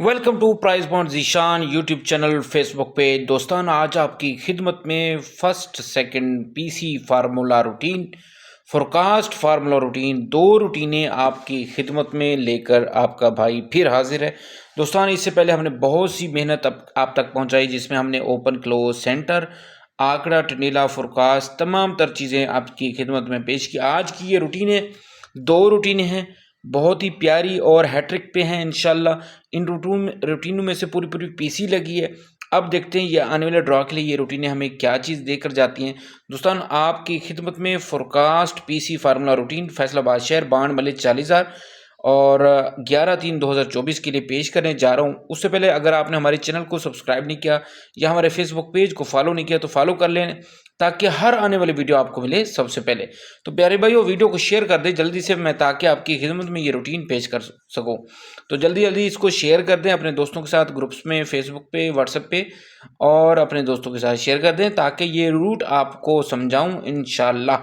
Welcome to price point Zeeshan YouTube channel Facebook पे। दोस्तान आज आपकी खिदमत में first second PC formula routine forecast formula routine दो रूटीनें आपकी खिदमत में लेकर आपका भाई फिर हाजिर है। दोस्तान इससे पहले हमने बहुत सी मेहनत आप तक पहुंचाई, जिसमें हमने ओपन क्लोज सेंटर आंकड़ा टनीला फोरकास्ट तमाम तर चीज़ें आपकी खिदमत में पेश की। आज की ये रूटीनें दो रूटीनें हैं, बहुत ही प्यारी और हैट्रिक पे हैं इंशाल्लाह। इन रूटीनों में से पूरी पूरी पीसी लगी है। अब देखते हैं ये आने वाले ड्रॉ के लिए ये रूटीनें हमें क्या चीज़ देकर जाती हैं। दोस्तों आपकी खिदमत में forecast PC formula routine Faisalabad शहर बाण मलिक 40,000 और 11/3/2024 के लिए पेश करने जा रहा हूँ। उससे पहले अगर आपने हमारे चैनल को सब्सक्राइब नहीं किया या हमारे फेसबुक पेज को फॉलो नहीं किया तो फॉलो कर लें, ताकि हर आने वाली वीडियो आपको मिले सबसे पहले। तो प्यारे भाई वो वीडियो को शेयर कर दें जल्दी से, मैं ताकि आपकी खिदमत में ये रूटीन पेश कर सकूँ। तो जल्दी जल्दी इसको शेयर कर दें अपने दोस्तों के साथ, ग्रुप्स में, फेसबुक पे, व्हाट्सएप पे, और अपने दोस्तों के साथ शेयर कर दें ताकि ये रूट आपको समझाऊँ इंशाल्लाह।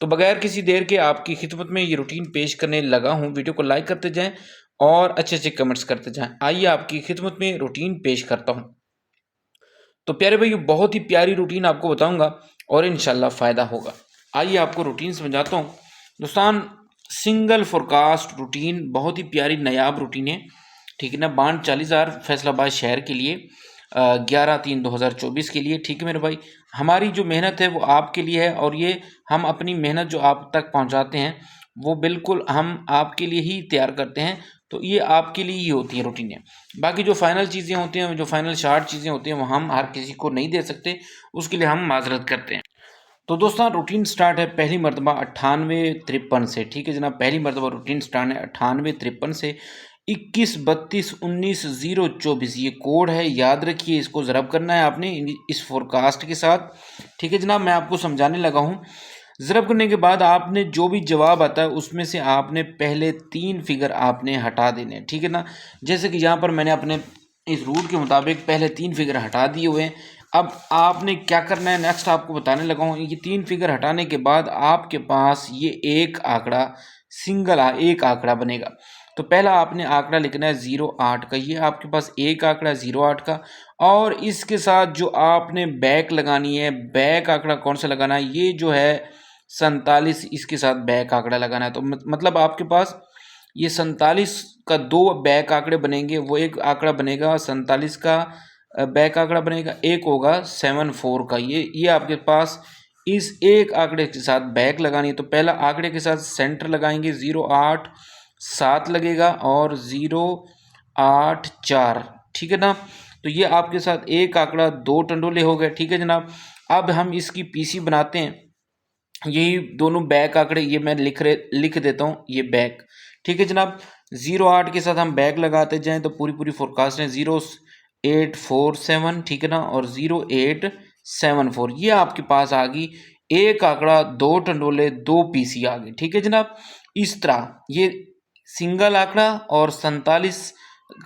तो बगैर किसी देर के आपकी खिदमत में ये रूटीन पेश करने लगा हूँ। वीडियो को लाइक करते जाएँ और अच्छे अच्छे कमेंट्स करते जाएँ। आइए आपकी खिदमत में रूटीन पेश करता हूँ। तो प्यारे भाई बहुत ही प्यारी रूटीन आपको बताऊंगा और इंशाल्लाह फ़ायदा होगा। आइए आपको रूटीन समझाता हूँ। दोस्तान सिंगल फोरकास्ट रूटीन बहुत ही प्यारी नायाब रूटीन है, ठीक है ना। बाण 40,000 फैसलाबाद शहर के लिए 11/3/2024 के लिए, ठीक है मेरे भाई। हमारी जो मेहनत है वो आपके लिए है, और ये हम अपनी मेहनत जो आप तक पहुंचाते हैं वो बिल्कुल हम आपके लिए ही तैयार करते हैं। तो ये आपके लिए ही होती है रूटीनें। बाकी जो फाइनल चीज़ें होती हैं, जो फाइनल शार्ट चीज़ें होती हैं, वो हम हर किसी को नहीं दे सकते, उसके लिए हम माजरत करते हैं। तो दोस्तों रूटीन स्टार्ट है पहली मरतबा 98-53 से, ठीक है जनाब। पहली मरतबा रूटीन स्टार्ट है 98-53 से। 21-32-19-024 ये कोड है, याद रखिए। इसको ज़रब करना है आपने इस फोरकास्ट के साथ, ठीक है जनाब। मैं आपको समझाने लगा हूँ। ज़रब करने के बाद आपने जो भी जवाब आता है उसमें से आपने पहले 3 फिगर आपने हटा देने हैं, ठीक है ना। जैसे कि यहाँ पर मैंने अपने इस रूट के मुताबिक पहले 3 फिगर हटा दिए हुए हैं। अब आपने क्या करना है नेक्स्ट आपको बताने लगा हूँ। ये 3 फिगर हटाने के बाद आपके पास ये एक आंकड़ा एक आंकड़ा बनेगा। तो पहला आपने आंकड़ा लिखना है 08 का। ये आपके पास एक आंकड़ा 08 का, और इसके साथ जो आपने बैक लगानी है, बैक आंकड़ा कौन सा लगाना है, ये जो है 47, इसके साथ बैक आंकड़ा लगाना है। तो मतलब आपके पास ये 47 का 2 बैक आंकड़े बनेंगे। वो एक आंकड़ा बनेगा 47 का बैक आंकड़ा बनेगा, एक होगा 74 का। ये आपके पास इस एक आंकड़े के साथ बैक लगानी है। तो पहला आंकड़े के साथ सेंटर लगाएंगे, 087 लगेगा और 084, ठीक है ना। तो ये आपके साथ एक आंकड़ा 2 टंडोले हो गए, ठीक है जनाब। अब हम इसकी पीसी बनाते हैं। यही दोनों बैक आंकड़े ये मैं लिख देता हूँ, ये बैक, ठीक है जनाब। 08 के साथ हम बैक लगाते जाएं तो पूरी पूरी फोरकास्ट है 0847, ठीक है ना, और 0874। ये आपके पास आ गई एक आंकड़ा 2 टंडोले 2 पीसी आ गए, ठीक है जनाब। इस तरह ये सिंगल आंकड़ा और 47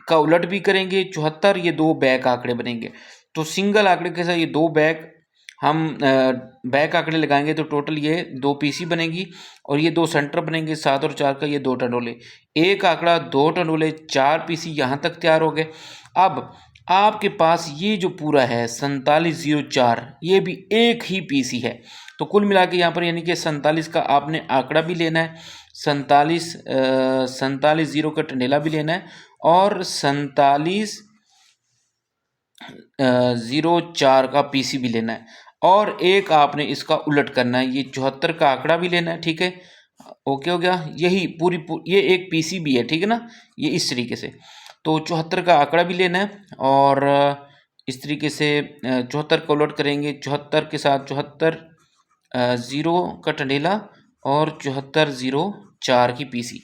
का उलट भी करेंगे 74, ये 2 बैक आंकड़े बनेंगे। तो सिंगल आंकड़े के साथ ये 2 बैक हम बैक आंकड़े लगाएंगे तो टोटल ये 2 पीसी बनेगी, और ये 2 सेंटर बनेंगे 7 और 4 का, ये 2 टंडोले। एक आंकड़ा 2 टंडोले 4 पीसी यहाँ तक तैयार हो गए। अब आपके पास ये जो पूरा है 4704, ये भी एक ही पीसी है। तो कुल मिला के यहाँ पर यानी कि 47 का आपने आंकड़ा भी लेना है, 47 जीरो का टंडेला भी लेना है, और 4704 का पीसी भी लेना है, और एक आपने इसका उलट करना है, ये 74 का आंकड़ा भी लेना है, ठीक है। ओके हो गया। यही ये एक पीसी भी है, ठीक है ना, ये इस तरीके से। तो 74 का आंकड़ा भी लेना है, और इस तरीके से 74 का उलट करेंगे, 74 के साथ 74 ज़ीरो का टंडेला और 7404 की पीसी।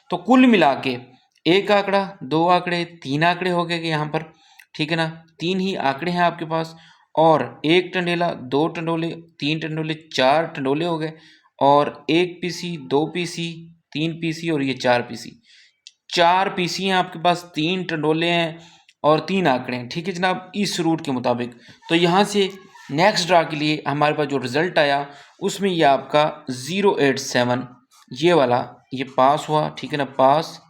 तो कुल मिला के एक आंकड़ा 2 आंकड़े 3 आंकड़े हो गए यहाँ पर, ठीक है ना। 3 ही आंकड़े हैं आपके पास, और एक टंडेला 2 टंडोले 3 टंडोले 4 टंडोले हो गए, और एक पीसी 2 पीसी 3 पीसी और ये 4 पीसी। 4 पीसी हैं आपके पास, 3 टंडोले हैं और 3 आंकड़े हैं, ठीक है जनाब, इस रूट के मुताबिक। तो यहाँ से नेक्स्ट ड्रा के लिए हमारे पास जो रिजल्ट आया उसमें ये आपका 087 ये वाला ये पास हुआ, ठीक है ना। पास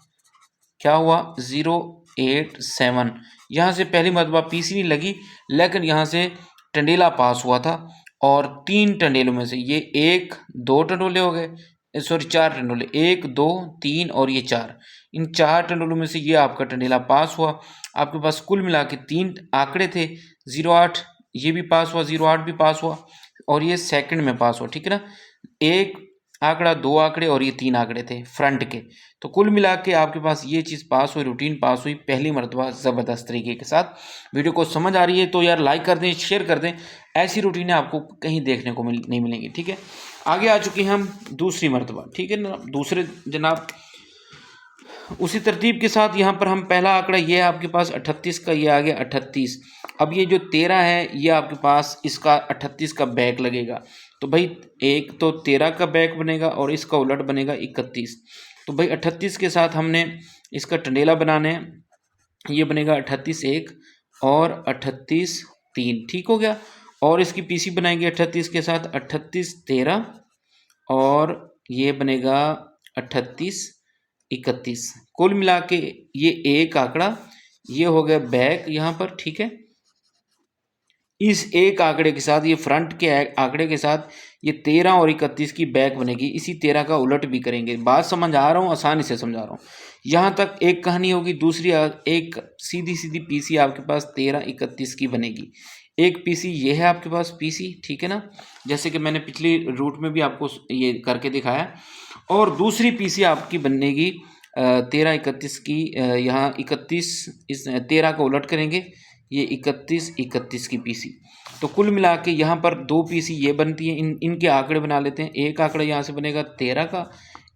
क्या हुआ, 0 8 7। यहाँ से पहली मरतबा पीसी नहीं लगी, लेकिन यहाँ से टंडेला पास हुआ था और 3 टंडेलों में से ये 1 2 टंडोले हो गए, सॉरी 4 टंडोले, 1 2 3 और ये 4। इन 4 टंडोलों में से ये आपका टंडेला पास हुआ। आपके पास कुल मिला के 3 आंकड़े थे, 08 ये भी पास हुआ, 08 भी पास हुआ और ये सेकंड में पास हुआ, ठीक है ना। 1 आंकड़ा, 2 आंकड़े और ये 3 आंकड़े थे फ्रंट के। तो कुल मिला के आपके पास ये चीज़ पास हुई, रूटीन पास हुई पहली मरतबा ज़बरदस्त तरीके के साथ। वीडियो को समझ आ रही है तो यार लाइक कर दें, शेयर कर दें। ऐसी रूटीनें आपको कहीं देखने को नहीं मिलेंगी, ठीक है। आगे आ चुके हैं हम दूसरी मरतबा, ठीक है ना। दूसरे जनाब उसी तरतीब के साथ यहाँ पर हम पहला आंकड़ा ये है आपके पास 38 का, ये आ गया 38। अब ये जो 13 है ये आपके पास इसका 38 का बैक लगेगा। तो भाई एक तो 13 का बैक बनेगा और इसका उलट बनेगा 31। तो भाई 38 के साथ हमने इसका टंडेला बनाना है, ये बनेगा 38 1 और 38 3, ठीक हो गया। और इसकी पीसी बनाएंगे 38 के साथ 38 13 और ये बनेगा 38 31। कुल मिला के ये एक आंकड़ा ये हो गया बैक यहाँ पर, ठीक है। इस एक आंकड़े के साथ ये फ्रंट के आंकड़े के साथ ये 13 और 31 की बैक बनेगी। इसी 13 का उलट भी करेंगे। बात समझ आ रहा हूँ, आसानी से समझा रहा हूँ। यहाँ तक एक कहानी होगी। दूसरी एक सीधी सीधी पीसी आपके पास 13 31 की बनेगी। एक पीसी ये है आपके पास पीसी, ठीक है ना, जैसे कि मैंने पिछली रूट में भी आपको ये करके दिखाया। और दूसरी पीसी आपकी बनेगी 13 31 की, यहाँ 31 इस 13 को उलट करेंगे, ये 31 31 की पीसी। तो कुल मिला के यहाँ पर 2 पीसी ये बनती हैं। इनके आंकड़े बना लेते हैं। एक आंकड़ा यहाँ से बनेगा 13 का,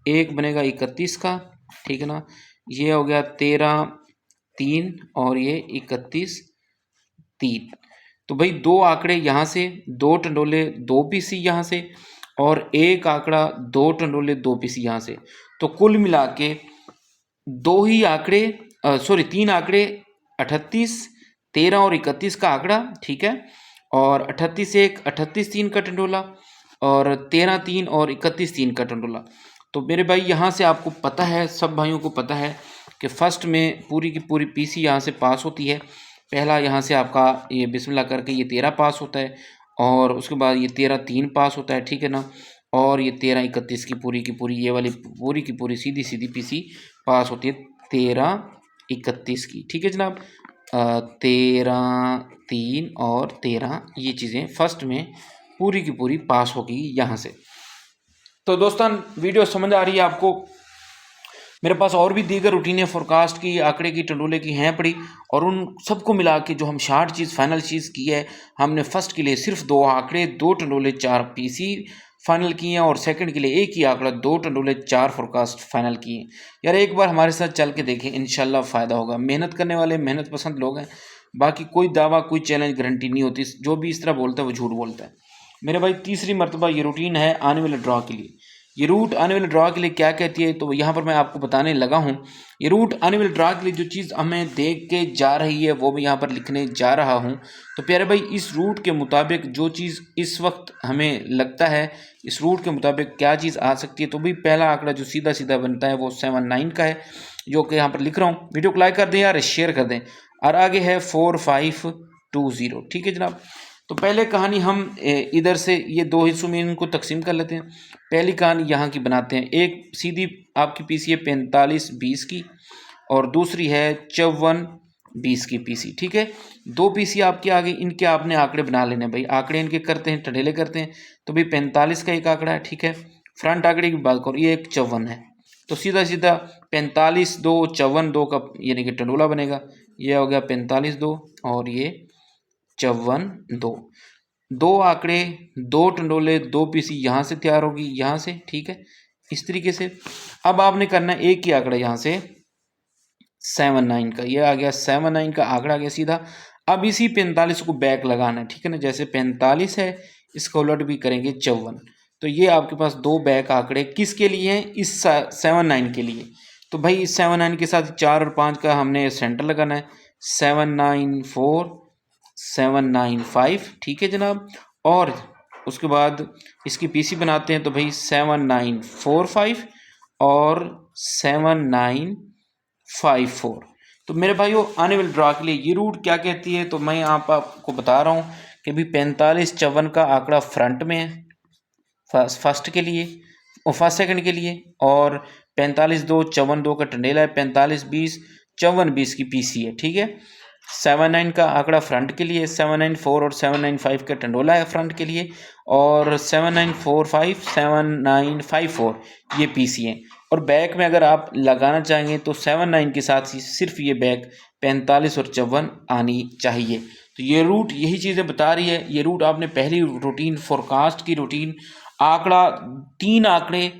एक बनेगा 31 का, ठीक है ना। ये हो गया 13 3 और ये 31 3। तो भाई 2 आंकड़े यहाँ से, 2 टंडोले 2 पीसी यहाँ से और एक आंकड़ा 2 टंडोले 2 पीसी यहाँ से। तो कुल मिला के 2 ही आंकड़े, सॉरी 3 आंकड़े 38 13 और 31 का आंकड़ा, ठीक है। और 38 1 38 3 का टंडोला और 13 3 और 31 3 का टंडोला। तो मेरे भाई यहाँ से आपको पता है, सब भाइयों को पता है कि फर्स्ट में पूरी की पूरी पीसी यहाँ से पास होती है। पहला यहाँ से आपका ये बिस्मिल्लाह करके ये 13 पास होता है और उसके बाद ये 13 3 पास होता है, ठीक है ना। और ये 13 31 की पूरी ये वाली पूरी की पूरी सीधी सीधी पीसी पास होती है 13 31 की, ठीक है जनाब। 13 3 और 13 ये चीज़ें फर्स्ट में पूरी की पूरी पास होगी यहाँ से। तो दोस्तों वीडियो समझ आ रही है आपको। मेरे पास और भी दीगर रूटीनें फोरकास्ट की, आंकड़े की, टंडोले की हैं पड़ी और उन सबको मिला के जो हम शार्ट चीज़ फाइनल चीज़ की है, हमने फर्स्ट के लिए सिर्फ 2 आंकड़े 2 टंडोले 4 पीसी फाइनल किए हैं और सेकंड के लिए एक ही आंकड़ा 2 टंडोले 4 फोरकास्ट फाइनल किए हैं। यार एक बार हमारे साथ चल के देखें, इंशाल्लाह फ़ायदा होगा। मेहनत करने वाले मेहनत पसंद लोग हैं। बाकी कोई दावा कोई चैलेंज गारंटी नहीं होती। जो भी इस तरह बोलता है वो झूठ बोलता है। मेरे भाई तीसरी मरतबा ये रूटीन है आने वाले ड्रॉ के लिए। ये रूट आने वाले ड्रॉ के लिए क्या कहती है, तो यहाँ पर मैं आपको बताने लगा हूँ। ये रूट आने वाले ड्रॉ के लिए जो चीज़ हमें देख के जा रही है वो मैं यहाँ पर लिखने जा रहा हूँ। तो प्यारे भाई इस रूट के मुताबिक जो चीज़ इस वक्त हमें लगता है, इस रूट के मुताबिक क्या चीज़ आ सकती है। तो भाई पहला आंकड़ा जो सीधा सीधा बनता है वो 7 9 का है, जो कि यहाँ पर लिख रहा हूँ। वीडियो को लाइक कर दें यार, शेयर कर दें। और आगे है 4 5 2 0, ठीक है जनाब। तो पहले कहानी हम इधर से ये 2 हिस्सों में इनको तकसीम कर लेते हैं। पहली कहानी यहाँ की बनाते हैं। एक सीधी आपकी पीसी है 45 20 की और दूसरी है 54 20 की पीसी, ठीक है। 2 पीसी आपके आगे, इनके आपने आंकड़े बना लेने भाई। आंकड़े इनके करते हैं, टंडेले करते हैं। तो भाई 45 का एक आंकड़ा है, ठीक है। फ्रंट आंकड़े की बात करो, ये एक 54 है। तो सीधा सीधा 45 2 54 2 का यानी कि टंडोला बनेगा। ये हो गया 45 2 और ये 54 2 आंकड़े 2 टंडोले 2 पीसी यहाँ से तैयार होगी, यहाँ से, ठीक है। इस तरीके से अब आपने करना है एक ही आंकड़ा यहाँ से 7 9 का। ये आ गया 7 9 का आंकड़ा आ गया सीधा। अब इसी 45 को बैक लगाना है, ठीक है ना। जैसे 45 है इसका उलट भी करेंगे 54। तो ये आपके पास 2 बैक आंकड़े किसके लिए हैं, इस 7 9 के लिए। तो भाई इस 7 9 के साथ 4 और 5 का हमने सेंटर लगाना है। 7 9 4 7 9 5, ठीक है जनाब। और उसके बाद इसकी पीसी बनाते हैं। तो भाई 7 9 4 5 और 7 9 5 4, तो मेरे भाइयों आने वाले ड्रा के लिए ये रूट क्या कहती है, तो मैं आपको बता रहा हूँ कि भी 45-54 का आंकड़ा फ्रंट में है फर्स्ट के लिए और फर्स्ट सेकंड के लिए, और 45-2 54-2 का टंडेला है, 45-20 54-20 की पीसी है। ठीक है, 79 का आंकड़ा फ्रंट के लिए, 794 और 795 का टंडोला है फ्रंट के लिए, और 7945 7954 ये पीसी है। और बैक में अगर आप लगाना चाहेंगे तो 79 के साथ ही सिर्फ ये बैक 45 और 54 आनी चाहिए। तो ये रूट यही चीज़ें बता रही है। ये रूट आपने पहली रूटीन फोरकास्ट की रूटीन आंकड़ा 3 आंकड़े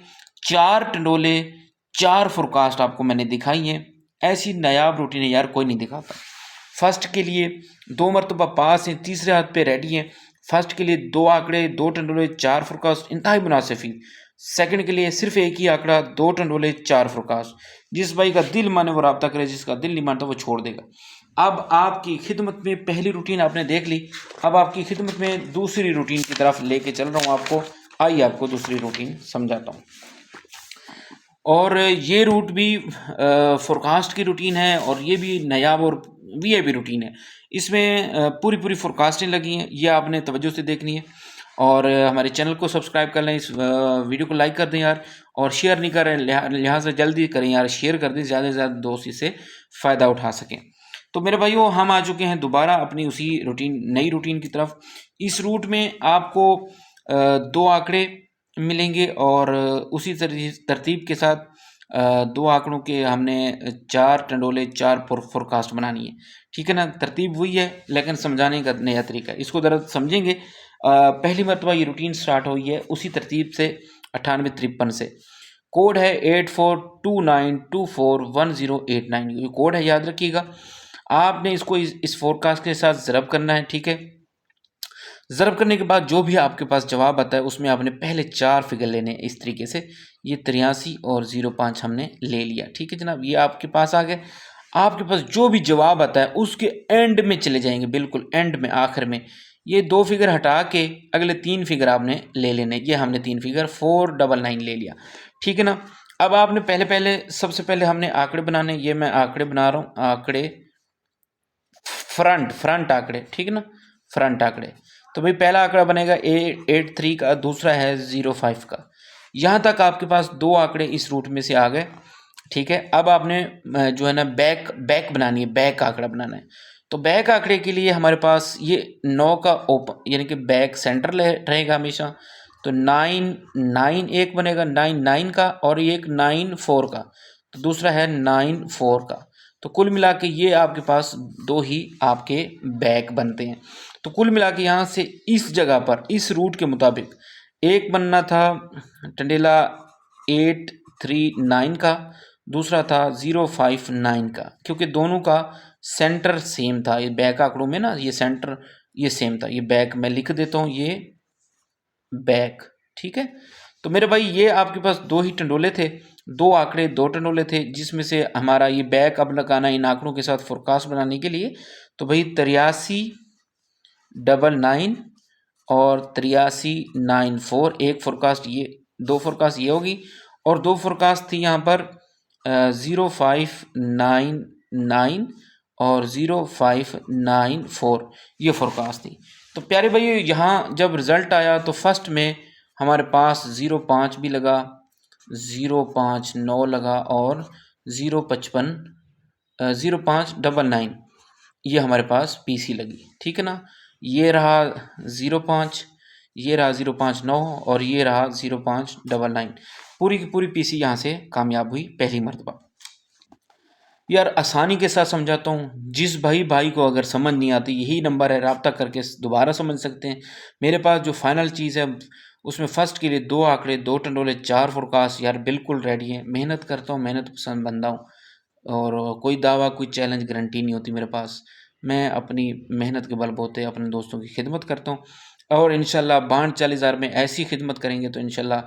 4 टंडोले 4 फोरकास्ट आपको मैंने दिखाई है। ऐसी नायाब रूटीन है यार कोई नहीं दिखाता। फर्स्ट के लिए 2 मरतबा पास हैं, तीसरे हाथ पे रेडी हैं। फर्स्ट के लिए 2 आंकड़े 2 टंडोले 4 फोरकास्ट इंतहाई मुनासिब। सेकंड के लिए सिर्फ एक ही आंकड़ा 2 टंडोले 4 फोरकास्ट। जिस भाई का दिल माने वो रब्ता करे, जिसका दिल नहीं मानता वो छोड़ देगा। अब आपकी खिदमत में पहली रूटीन आपने देख ली, अब आपकी खिदमत में दूसरी रूटीन की तरफ लेके चल रहा हूँ आपको। आइए आपको दूसरी रूटीन समझाता हूँ। और ये रूट भी फोरकास्ट की रूटीन है और ये भी नायाब और वीआईपी रूटीन है। इसमें पूरी फोरकास्टें लगी हैं, ये आपने तवज्जो से देखनी है। और हमारे चैनल को सब्सक्राइब कर लें, इस वीडियो को लाइक कर दें यार, और शेयर नहीं कर रहे हैं लिहाजा जल्दी करें यार, शेयर कर दें, ज़्यादा से ज़्यादा दोस्त इससे फ़ायदा उठा सकें। तो मेरे भाइयों हम आ चुके हैं दोबारा अपनी उसी रूटीन नई रूटीन की तरफ। इस रूट में आपको 2 आंकड़े मिलेंगे और उसी तरतीब के साथ 2 आंकड़ों के हमने 4 टंडोले 4 फोरकास्ट बनानी है। ठीक है ना, तरतीब वही है लेकिन समझाने का नया तरीका है। इसको ज़रा समझेंगे। पहली मरतबा ये रूटीन स्टार्ट हुई है उसी तरतीब से 9853 से। कोड है 8429241089। ये कोड है, याद रखिएगा। आपने इसको इस फोरकास्ट के साथ ज़रब करना है। ठीक है, ज़रब करने के बाद जो भी आपके पास जवाब आता है उसमें आपने पहले 4 फिगर लेने हैं इस तरीके से। ये 83 और 05 हमने ले लिया। ठीक है जनाब, ये आपके पास आ गए। आपके पास जो भी जवाब आता है उसके एंड में चले जाएंगे, बिल्कुल एंड में, आखिर में। ये 2 फिगर हटा के अगले 3 फिगर आपने ले लेने। ये हमने 3 फिगर 499 ले लिया। ठीक है ना, अब आपने सबसे पहले हमने आंकड़े बनाने। ये मैं आंकड़े बना रहा हूँ, आंकड़े फ्रंट आंकड़े। ठीक है ना, फ्रंट आंकड़े। तो भाई पहला आंकड़ा बनेगा 83 का, दूसरा है 05 का। यहाँ तक आपके पास 2 आंकड़े इस रूट में से आ गए। ठीक है, अब आपने जो है ना बैक बनानी है, बैक आंकड़ा बनाना है। तो बैक आंकड़े के लिए हमारे पास ये 9 का ओपन यानी कि बैक सेंटर रहेगा हमेशा। तो 9 एक बनेगा 9 का, और एक 9 4 का, तो दूसरा है 9 4 का। तो कुल मिला के ये आपके पास 2 ही आपके बैक बनते हैं। तो कुल मिला के यहाँ से इस जगह पर इस रूट के मुताबिक एक बनना था टंडेला 839 का, दूसरा था 059 का, क्योंकि दोनों का सेंटर सेम था। ये बैक आंकड़ों में ना ये सेंटर ये सेम था। ये बैक मैं लिख देता हूँ, ये बैक। ठीक है, तो मेरे भाई ये आपके पास 2 ही टंडोले थे, 2 आंकड़े 2 टंडोले थे, जिसमें से हमारा ये बैक अब लगाना इन आंकड़ों के साथ फोरकास्ट बनाने के लिए। तो भाई 8399 और 8394 एक फोरकास्ट, ये 2 फोरकास्ट ये होगी, और 2 फोरकास्ट थी यहाँ पर 0599 और 0594 ये फोरकास्ट थी। तो प्यारे भाई यहाँ जब रिज़ल्ट आया तो फर्स्ट में हमारे पास 05 भी लगा, 059 लगा, और 0599 ये हमारे पास पीसी लगी। ठीक है ना, ये रहा 05, ये रहा 059 और ये रहा 0599। पूरी की पूरी पीसी यहाँ से कामयाब हुई पहली मरतबा। यार आसानी के साथ समझाता हूँ, जिस भाई को अगर समझ नहीं आती यही नंबर है, रब्ता करके दोबारा समझ सकते हैं। मेरे पास जो फाइनल चीज़ है उसमें फ़र्स्ट के लिए 2 आंकड़े 2 टंडोले 4 फोरकास्ट यार बिल्कुल रेडी है। मेहनत करता हूँ, मेहनत पसंद बंदा हूँ, और कोई दावा कोई चैलेंज गारंटी नहीं होती मेरे पास। मैं अपनी मेहनत के बलबूते अपने दोस्तों की खिदमत करता हूँ, और इंशाल्लाह 42-40,000 में ऐसी खिदमत करेंगे तो इंशाल्लाह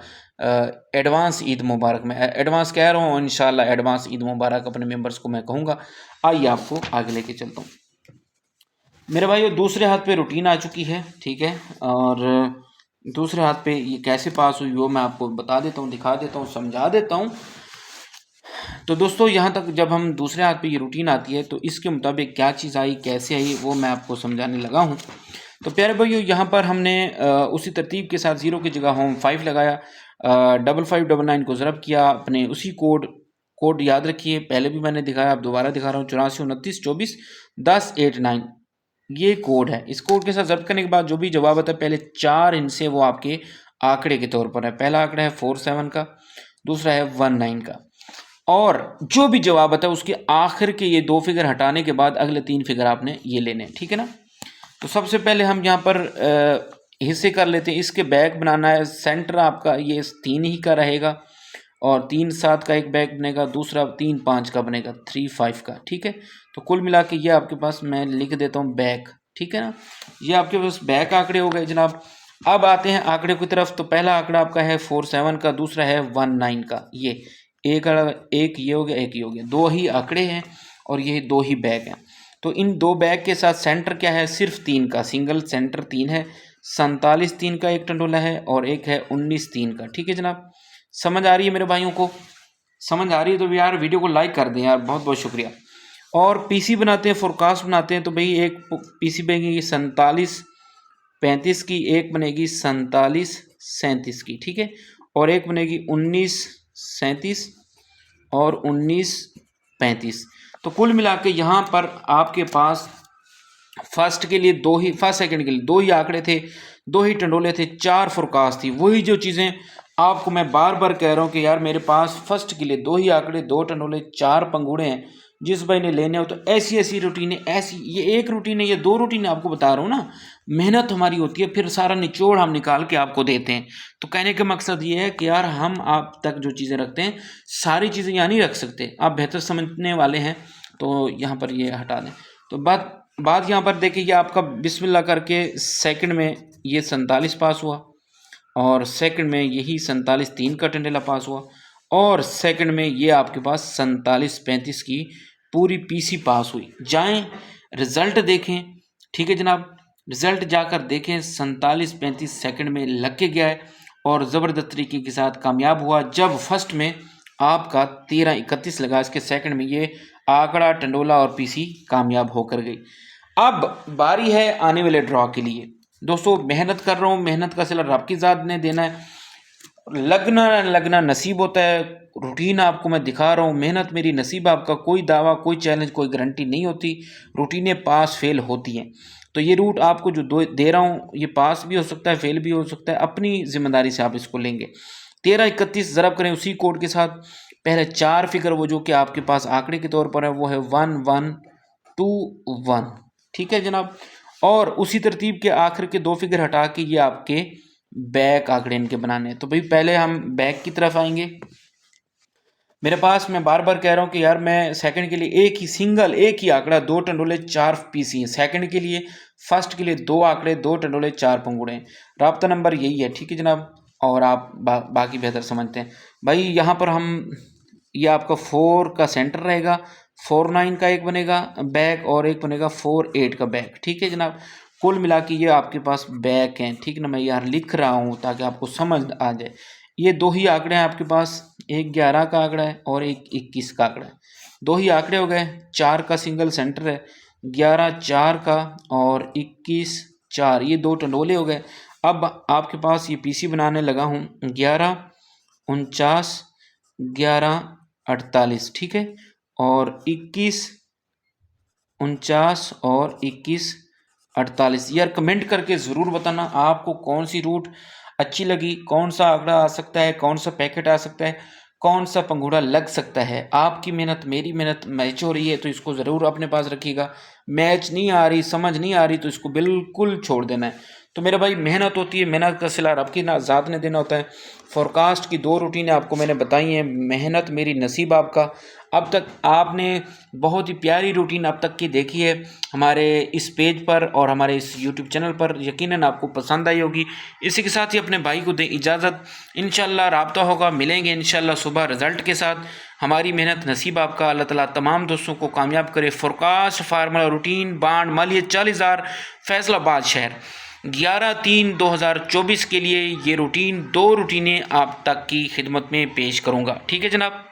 एडवांस ईद मुबारक। मैं एडवांस कह रहा हूँ, इंशाल्लाह एडवांस ईद मुबारक अपने मेंबर्स को मैं कहूँगा। आइए आपको आगे लेके चलता हूँ। मेरे भाइयों दूसरे हाथ पे रूटीन आ चुकी है। ठीक है, और दूसरे हाथ पे ये कैसे पास हुई वो मैं आपको बता देता हूँ, दिखा देता हूँ, समझा देता हूँ। तो दोस्तों यहाँ तक जब हम दूसरे हाथ पे ये रूटीन आती है तो इसके मुताबिक क्या चीज़ आई, कैसे आई, वो मैं आपको समझाने लगा हूँ। तो प्यारे भाइयों, यहाँ पर हमने उसी तरतीब के साथ 0 की जगह होम 5 लगाया, 5599 को ज़रब किया, अपने उसी कोड याद रखिए, पहले भी मैंने दिखाया, अब दोबारा दिखा रहा हूँ, 84 29 24 10 8 9 ये कोड है। इस कोड के साथ ज़रब करने के बाद जो भी जवाब आता है पहले 4 इनसे वो आपके आंकड़े के तौर पर है। पहला आंकड़ा है 47 का, दूसरा है 19 का, और जो भी जवाब आता है उसके आखिर के ये 2 फिगर हटाने के बाद अगले 3 फिगर आपने ये लेने हैं, ठीक है ना। तो सबसे पहले हम यहाँ पर हिस्से कर लेते हैं। इसके बैक बनाना है, सेंटर आपका ये 3 ही का रहेगा, और 3 7 का एक बैक बनेगा, दूसरा 3 5 का बनेगा, 3 5 का, ठीक है। तो कुल मिला के ये आपके पास मैं लिख देता हूँ बैक, ठीक है ना। ये आपके पास बैक आंकड़े हो गए जनाब। अब आते हैं आंकड़े की तरफ। तो पहला आंकड़ा आपका है 47 का, दूसरा है 19 का। ये एक ये हो गया, एक ये हो गया, 2 ही आंकड़े हैं और ये 2 ही बैग हैं। तो इन 2 बैग के साथ सेंटर क्या है, सिर्फ 3 का, सिंगल सेंटर 3 है। 47 3 का एक टंडोला है और एक है 19 3 का, ठीक है जनाब। समझ आ रही है मेरे भाइयों को? समझ आ रही है तो यार वीडियो को लाइक कर दें यार, बहुत बहुत शुक्रिया। और पीसी बनाते हैं, फोरकास्ट बनाते हैं, तो भाई एक पीसी बनेगी 47 35 की, एक बनेगी 47 37 की, ठीक है, और एक बनेगी 19 37 और 19 35। तो कुल मिला के यहाँ पर आपके पास फर्स्ट सेकंड के लिए 2 ही आंकड़े थे, 2 ही टंडोले थे, 4 फोरकास्ट थी। वही जो चीज़ें आपको मैं बार बार कह रहा हूँ कि यार मेरे पास फर्स्ट के लिए 2 ही आंकड़े, 2 टंडोले, 4 पंगुड़े हैं, जिस भाई ने लेने हो तो ऐसी ऐसी रूटीन है, ऐसी ये एक रूटीन है, ये 2 रूटीन आपको बता रहा हूँ ना। मेहनत हमारी होती है, फिर सारा निचोड़ हम निकाल के आपको देते हैं। तो कहने का मकसद ये है कि यार हम आप तक जो चीज़ें रखते हैं सारी चीज़ें यहाँ नहीं रख सकते। आप बेहतर समझने वाले हैं तो यहाँ पर ये हटा दें। तो बात यहाँ पर देखिए, ये आपका बिस्मिल्लाह करके सेकंड में ये 47 पास हुआ, और सेकंड में यही 47 3 का टंडेला पास हुआ, और सेकंड में ये आपके पास 47 35 की पूरी पीसी पास हुई। जाएं रिजल्ट देखें, ठीक है जनाब, रिजल्ट जाकर देखें। 47 35 सेकंड में लग के गया है और ज़बरदस्त तरीके के साथ कामयाब हुआ। जब फर्स्ट में आपका 13 31 लगा, इसके सेकंड में ये आंकड़ा, टंडोला और पीसी कामयाब होकर गई। अब बारी है आने वाले ड्रॉ के लिए। दोस्तों मेहनत कर रहा हूँ, मेहनत का सिला रब की ज़ात ने देना है, लगना नसीब होता है। रूटीन आपको मैं दिखा रहा हूँ, मेहनत मेरी, नसीब आपका। कोई दावा, कोई चैलेंज, कोई गारंटी नहीं होती, रूटीनें पास फेल होती हैं। तो ये रूट आपको जो दे रहा हूँ ये पास भी हो सकता है, फेल भी हो सकता है, अपनी जिम्मेदारी से आप इसको लेंगे। 13 31 ज़रब करें उसी कोड के साथ। पहले 4 फिगर वो जो कि आपके पास आंकड़े के तौर पर है वो है 1 1 2 1, ठीक है जनाब। और उसी तरतीब के आखिर के 2 फिगर हटा के ये आपके बैक आंकड़े इनके बनाने हैं। तो भाई पहले हम बैक की तरफ आएंगे। मेरे पास, मैं बार बार कह रहा हूँ कि यार मैं सेकंड के लिए एक ही आंकड़ा, 2 टंडोले 4 पीसी हैं। सेकंड के लिए, फर्स्ट के लिए 2 आंकड़े, 2 टंडोले 4 पंगुड़े हैं। राब्ता नंबर यही है, ठीक है जनाब। और आप बाकी बेहतर समझते हैं भाई। यहाँ पर हम, ये आपका 4 का सेंटर रहेगा, 4 9 का एक बनेगा बैक और एक बनेगा 4 8 का बैक, ठीक है जनाब। कुल मिला के ये आपके पास बैक हैं, ठीक ना। मैं यार लिख रहा हूँ ताकि आपको समझ आ जाए। ये 2 ही आंकड़े हैं आपके पास, एक 11 का आंकड़ा है और एक 21 का आंकड़ा है। 2 ही आंकड़े हो गए, 4 का सिंगल सेंटर है, 11 4 का और 21 4, ये 2 टंडोले हो गए। अब आपके पास ये पीसी बनाने लगा हूँ, 11 49 11 48, ठीक है, और 21 49 और 21 48। यार कमेंट करके ज़रूर बताना आपको कौन सी रूट अच्छी लगी, कौन सा आंकड़ा आ सकता है, कौन सा पैकेट आ सकता है, कौन सा पंघूड़ा लग सकता है। आपकी मेहनत मेरी मेहनत मैच हो रही है तो इसको ज़रूर अपने पास रखिएगा। मैच नहीं आ रही, समझ नहीं आ रही तो इसको बिल्कुल छोड़ देना है। तो मेरे भाई मेहनत होती है, मेहनत का सिला रब की ज़ात ने देना होता है। फोरकास्ट की 2 रूटीनें आपको मैंने बताई हैं, मेहनत मेरी, नसीब आपका। अब तक आपने बहुत ही प्यारी रूटीन अब तक की देखी है हमारे इस पेज पर और हमारे इस यूट्यूब चैनल पर, यकीनन आपको पसंद आई होगी। इसी के साथ ही अपने भाई को दें इजाज़त। इंशाल्लाह राब्ता होगा, मिलेंगे इंशाल्लाह सुबह रिज़ल्ट के साथ। हमारी मेहनत, नसीब आपका। अल्लाह ताला तमाम दोस्तों को कामयाब करे। फोरकास्ट फार्मूला रूटीन बांड मालियत 40,000 फैसलाबाद शहर 11/3/2024 के लिए ये रूटीन 2 रूटीनें आप तक की खिदमत में पेश करूँगा, ठीक है जनाब।